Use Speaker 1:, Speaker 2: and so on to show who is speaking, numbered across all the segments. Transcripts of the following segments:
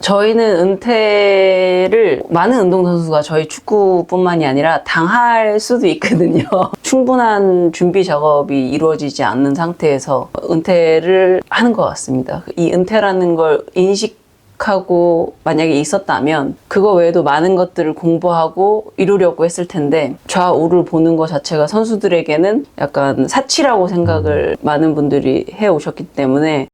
Speaker 1: 저희는 은퇴를 많은 운동선수가 저희 축구뿐만이 아니라 당할 수도 있거든요. 충분한 준비 작업이 이루어지지 않는 상태에서 은퇴를 하는 것 같습니다. 이 은퇴라는 걸 인식하고 만약에 있었다면 그거 외에도 많은 것들을 공부하고 이루려고 했을 텐데 좌우를 보는 것 자체가 선수들에게는 약간 사치라고 생각을 많은 분들이 해오셨기 때문에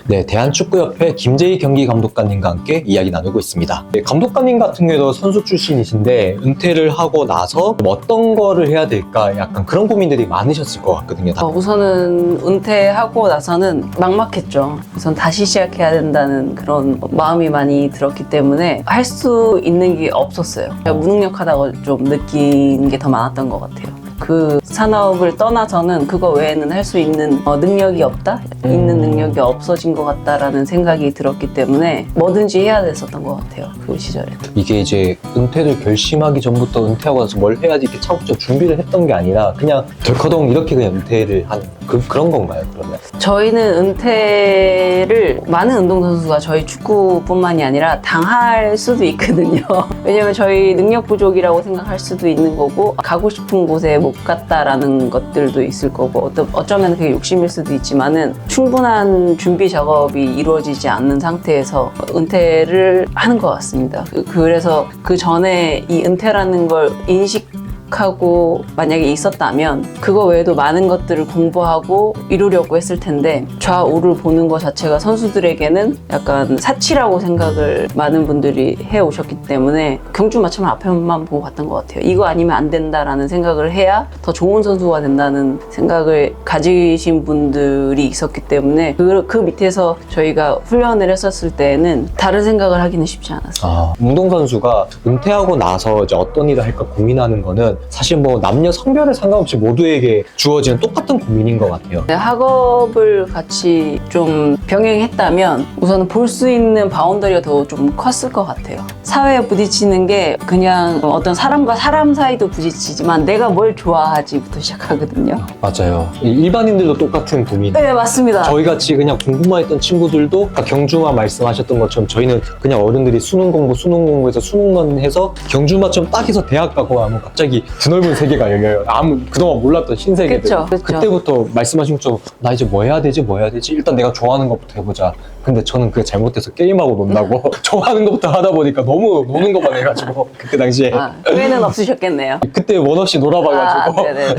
Speaker 2: 네, 대한축구협회 김재희 경기감독관님과 함께 이야기 나누고 있습니다. 네, 감독관님 같은 경우도 선수 출신이신데 은퇴를 하고 나서 어떤 거를 해야 될까 약간 그런 고민들이 많으셨을 것 같거든요.
Speaker 1: 우선은 은퇴하고 나서는 막막했죠. 우선 다시 시작해야 된다는 그런 마음이 많이 들었기 때문에 할 수 있는 게 없었어요. 무능력하다고 좀 느낀 게 더 많았던 것 같아요. 그 산업을 떠나서는 그거 외에는 할 수 있는 능력이 없다? 있는 능력이 없어진 것 같다라는 생각이 들었기 때문에 뭐든지 해야 됐었던 것 같아요. 그 시절에.
Speaker 2: 이게 이제 은퇴를 결심하기 전부터 은퇴하고 나서 뭘 해야지 이렇게 차곡차곡 준비를 했던 게 아니라 그냥 덜커덩 이렇게 그냥 은퇴를 하는 그런 건가요, 그러면?
Speaker 1: 저희는 은퇴를 많은 운동선수가 저희 축구뿐만이 아니라 당할 수도 있거든요. 왜냐면 저희 능력 부족이라고 생각할 수도 있는 거고 가고 싶은 곳에 못 갔다라는 것들도 있을 거고 어쩌면 그게 욕심일 수도 있지만은 충분한 준비 작업이 이루어지지 않는 상태에서 은퇴를 하는 것 같습니다. 그래서 그 전에 이 은퇴라는 걸 인식하고 만약에 있었다면 그거 외에도 많은 것들을 공부하고 이루려고 했을 텐데 좌우를 보는 것 자체가 선수들에게는 약간 사치라고 생각을 많은 분들이 해오셨기 때문에 경주 마치면 앞에만 보고 갔던 것 같아요. 이거 아니면 안 된다라는 생각을 해야 더 좋은 선수가 된다는 생각을 가지신 분들이 있었기 때문에 그 밑에서 저희가 훈련을 했었을 때는 다른 생각을 하기는 쉽지 않았어요.
Speaker 2: 운동선수가 은퇴하고 나서 이제 어떤 일을 할까 고민하는 거는 사실 뭐 남녀 성별에 상관없이 모두에게 주어지는 똑같은 고민인 것 같아요.
Speaker 1: 학업을 같이 좀 병행했다면 우선은 볼 수 있는 바운더리가 더 좀 컸을 것 같아요. 사회에 부딪히는 게 그냥 어떤 사람과 사람 사이도 부딪히지만 내가 뭘 좋아하지부터 시작하거든요.
Speaker 2: 맞아요. 일반인들도 똑같은 고민.
Speaker 1: 네, 맞습니다.
Speaker 2: 저희 같이 그냥 공부만 했던 친구들도 아까 경주만 말씀하셨던 것처럼 저희는 그냥 어른들이 수능 공부해서 수능만 해서 경주마처럼 딱 해서 대학 가고 하면 갑자기 드넓은 세계가 열려요. 그동안 몰랐던 신세계들.
Speaker 1: 그쵸.
Speaker 2: 그때부터 말씀하신 것처럼 나 이제 뭐 해야 되지? 일단 내가 좋아하는 것부터 해보자. 근데 저는 그게 잘못돼서 게임하고 논다고 좋아하는 것부터 하다 보니까 너무 노는 것만 해가지고 그때 당시에
Speaker 1: 후회는 없으셨겠네요.
Speaker 2: 그때 원 없이 놀아봐가지고
Speaker 1: 네네네.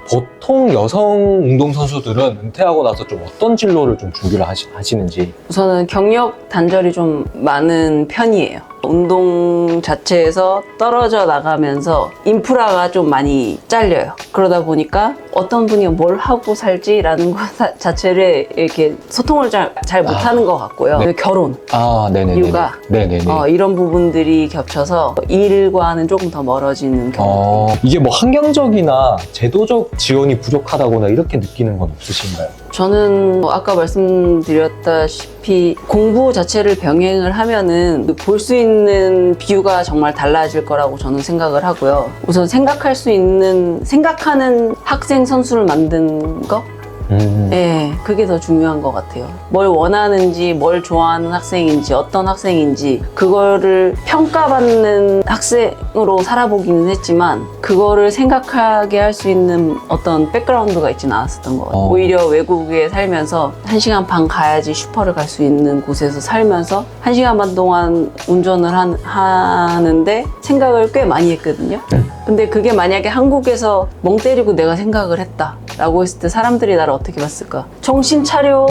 Speaker 2: 보통 여성 운동선수들은 은퇴하고 나서 좀 어떤 진로를 좀 준비를 하시는지.
Speaker 1: 우선은 경력 단절이 좀 많은 편이에요. 운동 자체에서 떨어져 나가면서 인프라가 좀 많이 잘려요. 그러다 보니까 어떤 분이 뭘 하고 살지라는 것 자체를 이렇게 소통을 잘 못하는 것 같고요.
Speaker 2: 네.
Speaker 1: 결혼,
Speaker 2: 네네네.
Speaker 1: 육아,
Speaker 2: 네네네.
Speaker 1: 이런 부분들이 겹쳐서 일과는 조금 더 멀어지는 경우.
Speaker 2: 이게 뭐 환경적이나 제도적 지원이 부족하다거나 이렇게 느끼는 건 없으신가요?
Speaker 1: 저는 아까 말씀드렸다시피 공부 자체를 병행을 하면은 볼 수 있는 뷰가 정말 달라질 거라고 저는 생각을 하고요. 우선 생각하는 학생 선수를 만든 거? 네, 그게 더 중요한 것 같아요. 뭘 원하는지, 뭘 좋아하는 학생인지, 어떤 학생인지 그거를 평가받는 학생으로 살아보기는 했지만 그거를 생각하게 할 수 있는 어떤 백그라운드가 있지는 않았었던 것 같아요. 오히려 외국에 살면서 1시간 반 가야지 슈퍼를 갈 수 있는 곳에서 살면서 1시간 반 동안 운전을 하는데 생각을 꽤 많이 했거든요. 근데 그게 만약에 한국에서 멍 때리고 내가 생각을 했다 라고 했을 때 사람들이 나를 어떻게 봤을까? 정신 차려.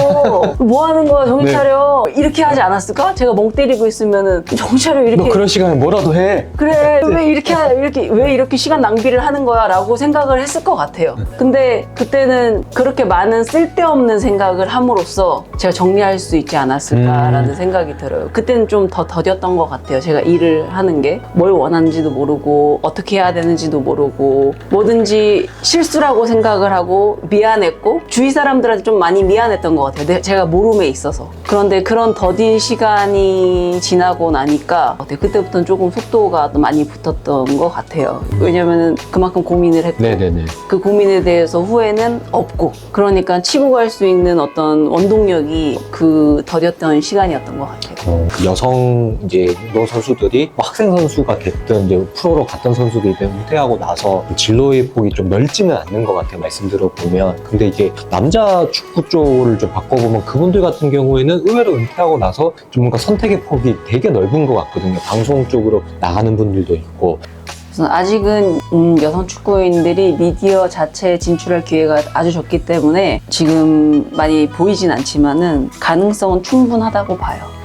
Speaker 1: 뭐 하는 거야, 정신
Speaker 2: 네.
Speaker 1: 차려. 이렇게 하지 않았을까? 제가 멍 때리고 있으면은 정신 차려. 이렇게.
Speaker 2: 너 그런 시간에 뭐라도 해.
Speaker 1: 그래, 왜 이렇게 시간 낭비를 하는 거야? 라고 생각을 했을 것 같아요. 근데 그때는 그렇게 많은 쓸데없는 생각을 함으로써 제가 정리할 수 있지 않았을까라는 생각이 들어요. 그때는 좀 더 더뎠던 것 같아요. 제가 일을 하는 게. 뭘 원하는지도 모르고, 어떻게 해야 되는지도 모르고, 뭐든지 실수라고 생각을 하고, 속상했고 미안했고 주위 사람들한테 좀 많이 미안했던 것 같아요. 제가 모름에 있어서. 그런데 그런 더딘 시간이 지나고 나니까 그때부터는 조금 속도가 많이 붙었던 것 같아요. 왜냐면은 그만큼 고민을 했고
Speaker 2: 네네네.
Speaker 1: 그 고민에 대해서 후회는 없고, 그러니까 치고 갈 수 있는 어떤 원동력이 그 더뎠던 시간이었던 것 같아요.
Speaker 2: 여성 이제 운동 선수들이 뭐 학생 선수가 됐든 이제 프로로 갔던 선수들이 은퇴하고 나서 진로의 폭이 좀 넓지는 않는 것 같아요. 말씀 들어보면. 근데 이게 남자 축구 쪽을 좀 바꿔보면 그분들 같은 경우에는 의외로 은퇴하고 나서 좀 뭔가 선택의 폭이 되게 넓은 것 같거든요. 방송 쪽으로 나가는 분들도 있고.
Speaker 1: 그래서 아직은 여성 축구인들이 미디어 자체에 진출할 기회가 아주 적기 때문에 지금 많이 보이진 않지만은 가능성은 충분하다고 봐요.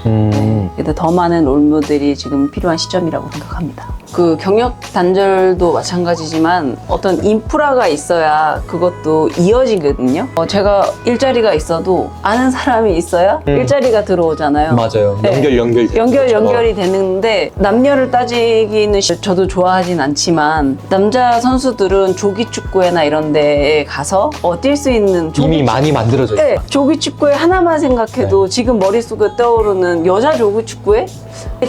Speaker 1: 그래도 더 많은 롤모델이 지금 필요한 시점이라고 생각합니다. 그 경력 단절도 마찬가지지만 어떤 인프라가 있어야 그것도 이어지거든요. 제가 일자리가 있어도 아는 사람이 있어야 일자리가 들어오잖아요.
Speaker 2: 맞아요.
Speaker 1: 네.
Speaker 2: 연결이
Speaker 1: 되는데 남녀를 따지기는 저도 좋아하진 않지만 남자 선수들은 조기 축구회나 이런 데에 가서 뛸 수 있는
Speaker 2: 이미 많이 만들어져 있어요.
Speaker 1: 네, 조기 축구회 하나만 생각해도 지금 머릿속에 떠오르는 여자 조기 축구회?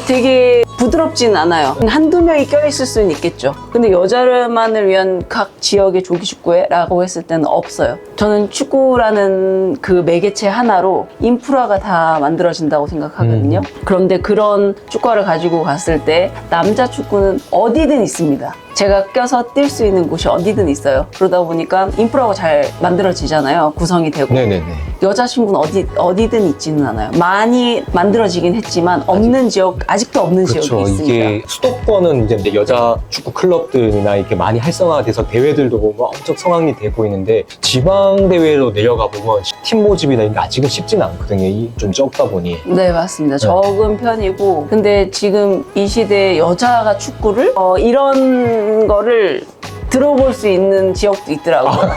Speaker 1: 되게 부드럽진 않아요. 한두 명이 껴있을 수는 있겠죠. 근데 여자만을 위한 각 지역의 조기 축구회라고 했을 때는 없어요. 저는 축구라는 그 매개체 하나로 인프라가 다 만들어진다고 생각하거든요. 그런데 그런 축구화를 가지고 갔을 때 남자 축구는 어디든 있습니다. 제가 껴서 뛸 수 있는 곳이 어디든 있어요. 그러다 보니까 인프라가 잘 만들어지잖아요. 구성이 되고.
Speaker 2: 네네네.
Speaker 1: 여자친구는 어디든 있지는 않아요. 많이 만들어지긴 했지만 없는 지역, 아직도 없는 지역이
Speaker 2: 그렇죠.
Speaker 1: 있으니까.
Speaker 2: 이게 수도권은 이제 여자 축구 클럽들이나 이렇게 많이 활성화돼서 대회들도 보면 엄청 성황리 되고 있는데 지방 대회로 내려가 보면 팀 모집이나 이런 게 아직은 쉽지는 않거든요. 좀 적다 보니.
Speaker 1: 네, 맞습니다. 적은 편이고. 근데 지금 이 시대에 여자가 축구를 이런 거를 들어볼 수 있는 지역도 있더라고요.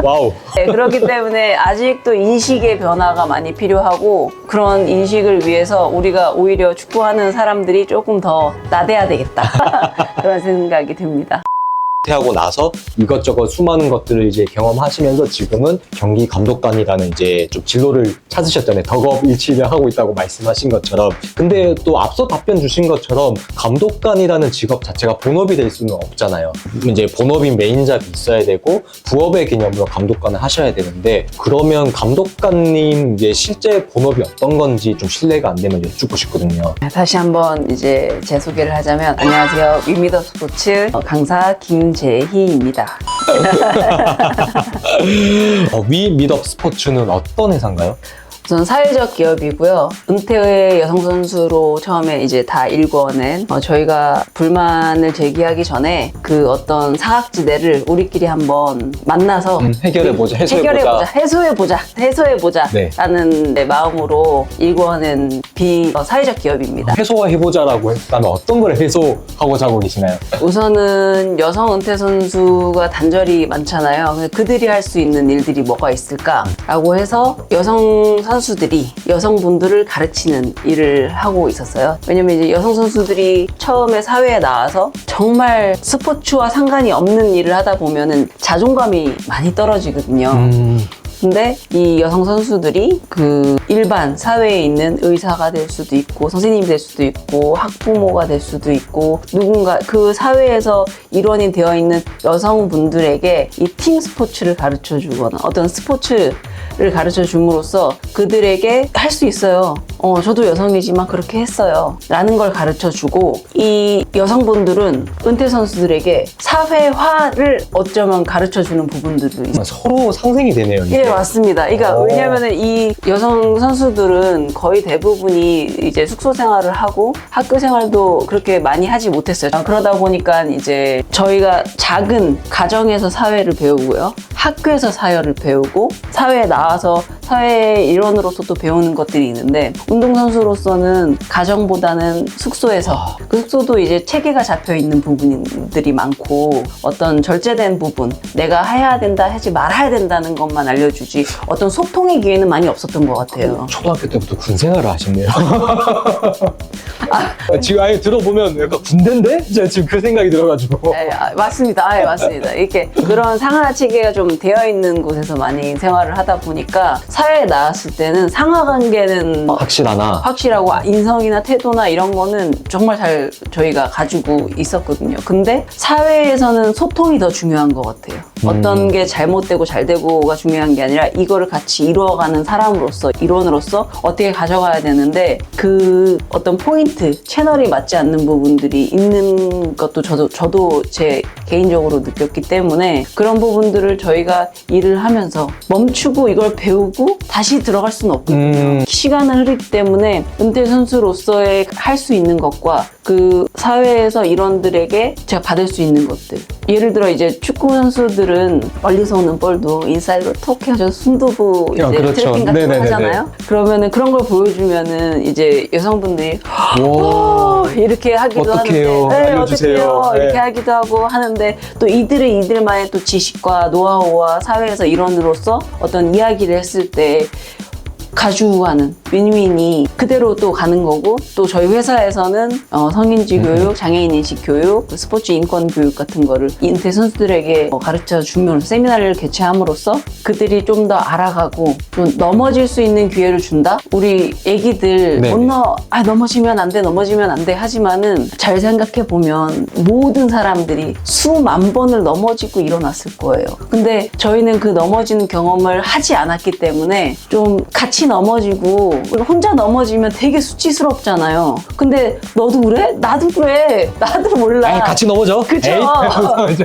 Speaker 2: 와우.
Speaker 1: 네, 그렇기 때문에 아직도 인식의 변화가 많이 필요하고, 그런 인식을 위해서 우리가 오히려 축구하는 사람들이 조금 더 나대야 되겠다. 그런 생각이 듭니다.
Speaker 2: 하고 나서 이것저것 수많은 것들을 이제 경험하시면서 지금은 경기 감독관이라는 이제 좀 진로를 찾으셨잖아요. 덕업일치를 하고 있다고 말씀하신 것처럼. 근데 또 앞서 답변 주신 것처럼 감독관이라는 직업 자체가 본업이 될 수는 없잖아요. 이제 본업인 메인잡이 있어야 되고 부업의 개념으로 감독관을 하셔야 되는데, 그러면 감독관님 이제 실제 본업이 어떤 건지 좀 실례가 안 되면 여쭙고 싶거든요.
Speaker 1: 다시 한번 이제 제 소개를 하자면, 안녕하세요. 위미더 스포츠 강사 김재희입니다.
Speaker 2: 위 미덕 스포츠는 어떤 회사인가요?
Speaker 1: 우선 사회적 기업이고요. 은퇴의 여성 선수로 처음에 이제 다 일궈낸, 저희가 불만을 제기하기 전에 그 어떤 사각지대를 우리끼리 한번 만나서
Speaker 2: 해결해보자, 해소해보자. 네.
Speaker 1: 라는 마음으로 일궈낸 사회적 기업입니다.
Speaker 2: 해소해보자라고 했다면 어떤 걸 해소하고자 하고 계시나요?
Speaker 1: 우선은 여성 은퇴 선수가 단절이 많잖아요. 그들이 할 수 있는 일들이 뭐가 있을까라고 해서 여성분들을 가르치는 일을 하고 있었어요. 왜냐면 이제 여성 선수들이 처음에 사회에 나와서 정말 스포츠와 상관이 없는 일을 하다 보면은 자존감이 많이 떨어지거든요. 근데 이 여성 선수들이 그 일반 사회에 있는 의사가 될 수도 있고, 선생님이 될 수도 있고, 학부모가 될 수도 있고, 누군가 그 사회에서 일원이 되어 있는 여성분들에게 이 팀 스포츠를 가르쳐 주거나 어떤 스포츠를 가르쳐 줌으로써 그들에게 할 수 있어요. 저도 여성이지만 그렇게 했어요. 라는 걸 가르쳐 주고, 이 여성분들은 은퇴 선수들에게 사회화를 어쩌면 가르쳐 주는 부분들도 있어요.
Speaker 2: 서로 상생이 되네요. 이게.
Speaker 1: 예, 맞습니다. 그러니까 왜냐면은 이 여성 선수들은 거의 대부분이 이제 숙소 생활을 하고 학교 생활도 그렇게 많이 하지 못했어요. 그러다 보니까 이제 저희가 작은 가정에서 사회를 배우고요. 학교에서 사회를 배우고 사회에 나와서 사회의 일원으로서 또 배우는 것들이 있는데, 운동선수로서는 가정보다는 숙소에서 그 숙소도 이제 체계가 잡혀 있는 부분들이 많고 어떤 절제된 부분 내가 해야 된다 하지 말아야 된다는 것만 알려주지 어떤 소통의 기회는 많이 없었던 것 같아요.
Speaker 2: 초등학교 때부터 군 생활을 하셨네요. 지금 아예 들어보면 약간 군대인데? 제가 지금 그 생각이 들어가지고.
Speaker 1: 네, 맞습니다. 맞습니다. 이렇게 그런 상하 체계가 좀 되어 있는 곳에서 많이 생활을 하다 보니까 사회에 나왔을 때는 상하 관계는 확실하고 인성이나 태도나 이런 거는 정말 잘 저희가 가지고 있었거든요. 근데 사회에서는 소통이 더 중요한 것 같아요. 어떤 게 잘못되고 잘되고가 중요한 게 아니라 이거를 같이 이루어가는 사람으로서 일원으로서 어떻게 가져가야 되는데 그 어떤 포인트 채널이 맞지 않는 부분들이 있는 것도 저도 제 개인적으로 느꼈기 때문에 그런 부분들을 저희가 일을 하면서 멈추고 이걸 배우고 다시 들어갈 수는 없거든요. 시간을 흐르기 때문에 은퇴 선수로서의 할 수 있는 것과 그 사회에서 일원들에게 제가 받을 수 있는 것들. 예를 들어 이제 축구 선수들은 멀리서 오는 볼도 인사이드로 톡 해서 순두부 이제
Speaker 2: 그렇죠.
Speaker 1: 트래핑 같은 거 하잖아요. 그러면은 그런 걸 보여주면은 이제 여성분들이 이렇게 하기도
Speaker 2: 어떡해요?
Speaker 1: 하는데
Speaker 2: 알려주세요.
Speaker 1: 어떡해요? 이렇게 하기도 하고 하는데 또 이들만의 또 지식과 노하우와 사회에서 일원으로서 어떤 이야기를 했을 때 가져가는 윈윈이 그대로 또 가는 거고 또 저희 회사에서는 성인지 교육, 장애인 인식 교육, 스포츠 인권 교육 같은 거를 인퇴 선수들에게 가르쳐 주면서 세미나를 개최함으로써 그들이 좀 더 알아가고 좀 넘어질 수 있는 기회를 준다? 우리 애기들 넘어지면 안 돼 하지만은 잘 생각해 보면 모든 사람들이 수만 번을 넘어지고 일어났을 거예요. 근데 저희는 그 넘어지는 경험을 하지 않았기 때문에 좀 같이 넘어지고 혼자 넘어지면 되게 수치스럽잖아요. 근데 너도 그래? 나도 그래. 나도 몰라.
Speaker 2: 같이 넘어져.
Speaker 1: 그쵸?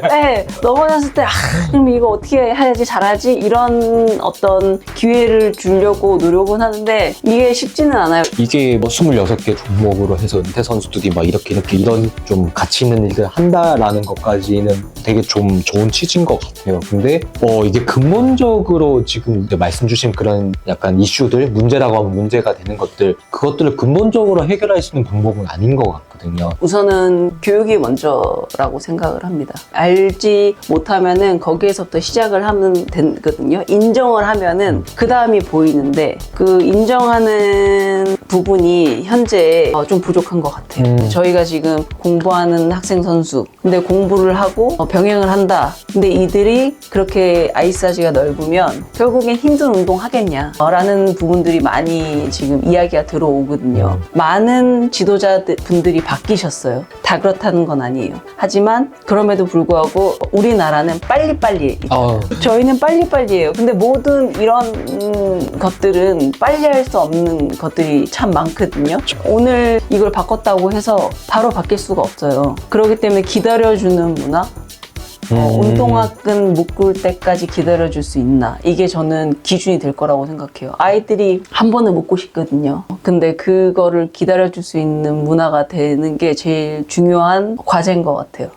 Speaker 1: 네, 넘어졌을 때 그럼 이거 어떻게 해야지 잘하지? 이런 어떤 기회를 주려고 노력은 하는데 이게 쉽지는 않아요.
Speaker 2: 이게 뭐 26개 종목으로 해서 은퇴 선수들이 막 이렇게 이런 좀 가치 있는 일을 한다라는 것까지는 되게 좀 좋은 취지인 것 같아요. 근데 이게 근본적으로 지금 이제 말씀 주신 그런 약간 이슈들, 문제라고 하면 문제가 되는 것들, 그것들을 근본적으로 해결할 수 있는 방법은 아닌 것 같거든요.
Speaker 1: 우선은 교육이 먼저라고 생각을 합니다. 알지 못하면은 거기에서부터 시작을 하면 되거든요. 인정을 하면은 그 다음이 보이는데 그 인정하는 부분이 현재 좀 부족한 것 같아요. 저희가 지금 공부하는 학생 선수, 근데 공부를 하고 병행을 한다. 근데 이들이 그렇게 아이사지가 넓으면 결국엔 힘든 운동 하겠냐 라는 부분들이 많이 지금 이야기가 들어오거든요. 많은 지도자분들이 바뀌셨어요. 다 그렇다는 건 아니에요. 하지만 그럼에도 불구하고 우리나라는 빨리빨리 저희는 빨리빨리예요. 근데 모든 이런 것들은 빨리 할 수 없는 것들이 참 많거든요. 오늘 이걸 바꿨다고 해서 바로 바뀔 수가 없어요. 그렇기 때문에 기다려주는 문화, 운동화끈 묶을 때까지 기다려줄 수 있나, 이게 저는 기준이 될 거라고 생각해요. 아이들이 한 번은 묶고 싶거든요. 근데 그거를 기다려줄 수 있는 문화가 되는 게 제일 중요한 과제인 것 같아요.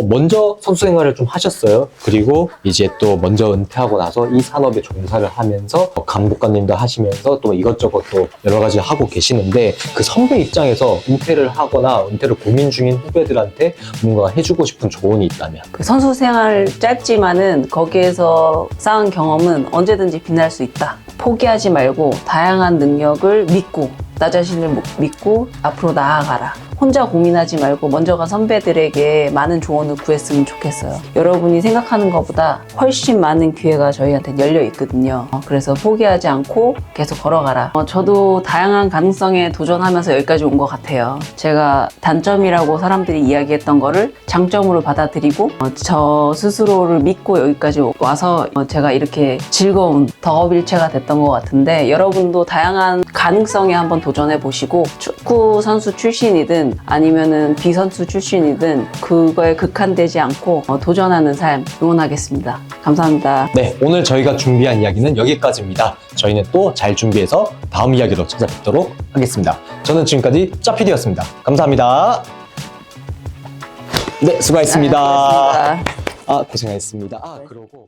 Speaker 2: 먼저 선수 생활을 좀 하셨어요. 그리고 이제 또 먼저 은퇴하고 나서 이 산업에 종사를 하면서 감독관님도 하시면서 또 이것저것 또 여러 가지 하고 계시는데, 그 선배 입장에서 은퇴를 하거나 은퇴를 고민 중인 후배들한테 뭔가 해주고 싶은 조언이 있다면?
Speaker 1: 그 선수 생활 짧지만은 거기에서 쌓은 경험은 언제든지 빛날 수 있다. 포기하지 말고 다양한 능력을 믿고 나 자신을 믿고 앞으로 나아가라. 혼자 고민하지 말고 먼저가 선배들에게 많은 조언을 구했으면 좋겠어요. 여러분이 생각하는 것보다 훨씬 많은 기회가 저희한테 열려 있거든요. 그래서 포기하지 않고 계속 걸어가라. 저도 다양한 가능성에 도전하면서 여기까지 온 것 같아요. 제가 단점이라고 사람들이 이야기했던 거를 장점으로 받아들이고 저 스스로를 믿고 여기까지 와서 제가 이렇게 즐거운 덕업일체가 됐던 것 같은데, 여러분도 다양한 가능성에 한번 도전해 보시고 축구 선수 출신이든 아니면은 비선수 출신이든 그거에 극한되지 않고 도전하는 삶 응원하겠습니다. 감사합니다.
Speaker 2: 네, 오늘 저희가 준비한 이야기는 여기까지입니다. 저희는 또 잘 준비해서 다음 이야기로 찾아뵙도록 하겠습니다. 저는 지금까지 짜피디였습니다. 감사합니다. 네, 수고하셨습니다.
Speaker 1: 고맙습니다.
Speaker 2: 고생하셨습니다. 그러고